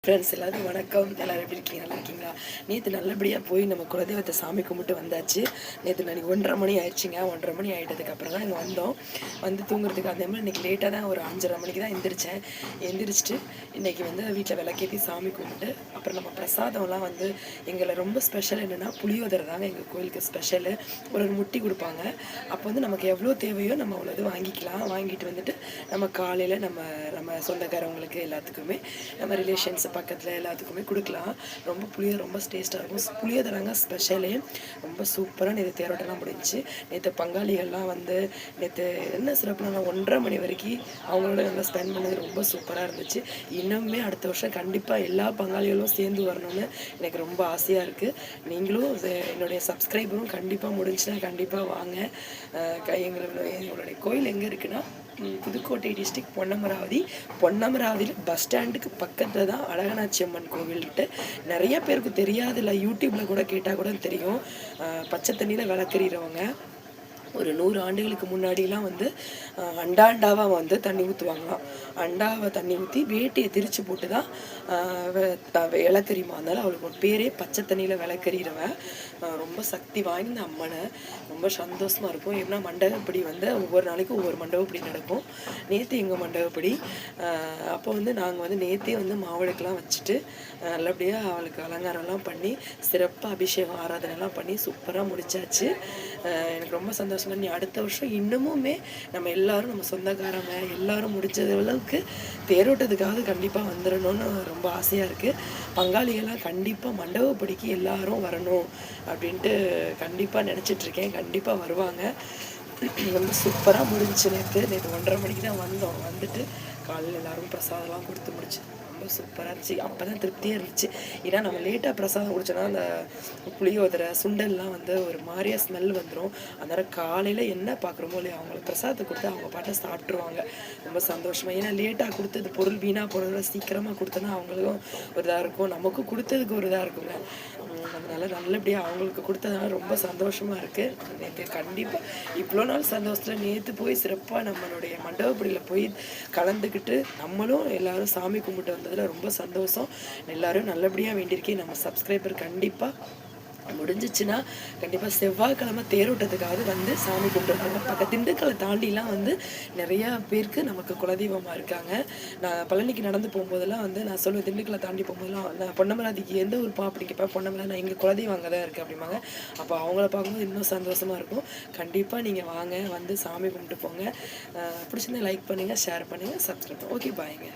Friends எல்லாரும் வணக்கம். எல்லோரும் எப்படி இருக்கீங்க? நல்லா இருக்கீங்களா? நேற்று நல்லபடியாக போய் நம்ம குலதெய்வத்தை சாமி கும்பிட்டு வந்தாச்சு. நேற்று நாளைக்கு 1:30 மணி ஆயிடுச்சுங்க. 1:30 மணி ஆகிட்டதுக்கப்புறம் தான் இங்கே வந்தோம். வந்து தூங்குறதுக்கு அதே மாதிரி இன்றைக்கி லேட்டாக தான் ஒரு 5:30 மணிக்கு தான் எந்திரிச்சிட்டு இன்றைக்கி வந்து வீட்டில் விளக்கேற்றி சாமி கும்பிட்டு அப்புறம் நம்ம பிரசாதம்லாம் வந்து எங்களை ரொம்ப ஸ்பெஷல் என்னென்னா புளியோதரை தாங்க எங்கள் கோயிலுக்கு ஸ்பெஷலு. ஒரு முட்டி கொடுப்பாங்க. அப்போ வந்து நமக்கு எவ்வளோ தேவையோ நம்ம அவ்வளோ இது வாங்கிக்கலாம். வாங்கிட்டு வந்துட்டு நம்ம காலையில் நம்ம சொந்தக்காரவங்களுக்கு எல்லாத்துக்குமே நம்ம ரிலேஷன்ஸ் பக்கத்தில் எல்லாத்துக்குமே கொடுக்கலாம். ரொம்ப டேஸ்ட்டாக இருக்கும். புளியோதரைங்க ஸ்பெஷலே ரொம்ப சூப்பராக நேற்று தேரோட்டம்லாம் முடிஞ்சிச்சு. நேற்று பங்காளிகள்லாம் வந்து நேற்று என்ன சிறப்புனா 1:30 மணி வரைக்கும் அவங்களோட நல்லா ஸ்பெண்ட் பண்ணது ரொம்ப சூப்பராக இருந்துச்சு. இன்னுமே அடுத்த வருஷம் கண்டிப்பாக எல்லா பங்காளிகளும் சேர்ந்து வரணும்னு எனக்கு ரொம்ப ஆசையாக இருக்குது. நீங்களும் என்னுடைய சப்ஸ்கிரைபரும் கண்டிப்பாக முடிஞ்சுன்னா கண்டிப்பாக வாங்க. எங்களுடைய கோயில் எங்கே இருக்குன்னா புதுக்கோட்டை டிஸ்ட்ரிக்ட் பொன்னமராவதியில் பஸ் ஸ்டாண்டுக்கு பக்கத்தில் தான் அழகனாச்சி அம்மன் கோவில்கிட்ட. நிறைய பேருக்கு தெரியாதுல்ல, யூடியூப்பில் கூட கேட்டால் கூட தெரியும். பச்சை தண்ணியில் விளக்கறிறவங்க ஒரு 100 ஆண்டுகளுக்கு முன்னாடிலாம் வந்து அண்டாவாக வந்து தண்ணி ஊற்றுவாங்களாம். அண்டாவை தண்ணி ஊற்றி வேட்டியை திரிச்சு போட்டு தான் விளக்கறியுமா. அதனால அவளுக்கு ஒரு பேரே பச்சை தண்ணியில் விளக்கறிறவன். ரொம்ப சக்தி வாய்ந்த அம்மனை. ரொம்ப சந்தோஷமாக இருக்கும். ஏன்னா மண்டபப்படி வந்து ஒவ்வொரு நாளைக்கும் ஒவ்வொரு மண்டபப்படி நடக்கும். நேற்று எங்கள் மண்டபப்படி. அப்போ வந்து நாங்கள் வந்து நேற்றே வந்து மாவிளக்கெலாம் வச்சுட்டு நல்லபடியாக அவளுக்கு அலங்காரம்லாம் பண்ணி சிறப்பாக அபிஷேகம் ஆராதனைலாம் பண்ணி சூப்பராக முடிச்சாச்சு. எனக்கு ரொம்ப சந்தோஷம். நீ அடுத்த வருஷம் இன்னமுமே நம்ம எல்லாரும் நம்ம சொந்தக்காரங்க எல்லாரும் முடிச்சது அளவுக்கு தேரோட்டத்துக்காக கண்டிப்பாக வந்துடணும்னு ரொம்ப ஆசையாக இருக்குது. பங்காளிகள்லாம் கண்டிப்பாக மண்டபப்படிக்கு எல்லாரும் வரணும் அப்படின்ட்டு கண்டிப்பாக நினச்சிட்ருக்கேன். கண்டிப்பாக வருவாங்க. ரொம்ப சூப்பராக முடிஞ்சிச்சு. நேற்று 1:30 மணிக்கு தான் வந்தோம். வந்துட்டு காலையில் எல்லோரும் பிரசாதம்லாம் கொடுத்து முடிச்சு ரொம்ப சூப்பராக இருந்துச்சு. அப்போ தான் திருப்தியாக இருந்துச்சு. ஏன்னா நம்ம லேட்டாக பிரசாதம் குடிச்சோன்னா அந்த புளியோதரை சுண்டல்லாம் வந்து ஒரு மாதிரியா ஸ்மெல் வந்துடும். அதனால் காலையில் என்ன பார்க்குறோமோ இல்லையா அவங்களுக்கு பிரசாதத்தை கொடுத்து அவங்க பாட்டை சாப்பிட்ருவாங்க. ரொம்ப சந்தோஷமாக. ஏன்னா லேட்டாக கொடுத்தது பொருள் வீணாக போகிறத சீக்கிரமாக கொடுத்தோன்னா அவங்களுக்கும் ஒரு இதாக இருக்கும், நமக்கும் கொடுத்ததுக்கு ஒரு இதாக இருக்குங்க. அதனால் நல்லபடியாக அவங்களுக்கு கொடுத்ததுனால ரொம்ப சந்தோஷமாக இருக்குது. நேற்று கண்டிப்பாக இவ்வளோ நாள் சந்தோஷத்தில் நேற்று போய் சிறப்பாக நம்மளுடைய மண்டபப்படியில் போய் கலந்துக்கிட்டு நம்மளும் எல்லோரும் சாமி கும்பிட்டு வந்ததில் ரொம்ப சந்தோஷம். எல்லோரும் நல்லபடியாக வேண்டியிருக்கேன். நம்ம சப்ஸ்கிரைபர் கண்டிப்பாக முடிஞ்சிச்சுன்னா கண்டிப்பாக செவ்வாய்க்கிழமை தேரோட்டத்துக்காக வந்து சாமி கும்பிட்டுருக்காங்க. பக்கம் திண்டுக்கலை தாண்டிலாம் வந்து நிறையா பேருக்கு நமக்கு குலதெய்வமாக இருக்காங்க. நான் பழனிக்கு நடந்து போகும்போதெல்லாம் வந்து நான் சொல்லுவேன், திண்டுக்கலை தாண்டி போகும்போதெல்லாம் நான் பொன்னமராதிக்கு எந்த ஒரு அப்படி கேட்பேன், பொன்னமரா நான் எங்கள் குலதெய்வம் அங்கே தான் இருக்குது அப்படிம்பாங்க. அப்போ அவங்கள பார்க்கும்போது இன்னும் சந்தோஷமாக இருக்கும். கண்டிப்பாக நீங்கள் வாங்க, வந்து சாமி கும்பிட்டு போங்க. பிடிச்சிருந்தா லைக் பண்ணுங்கள், ஷேர் பண்ணுங்கள், சப்ஸ்கிரைப் பண்ணுங்கள். ஓகே, பாய்ங்க.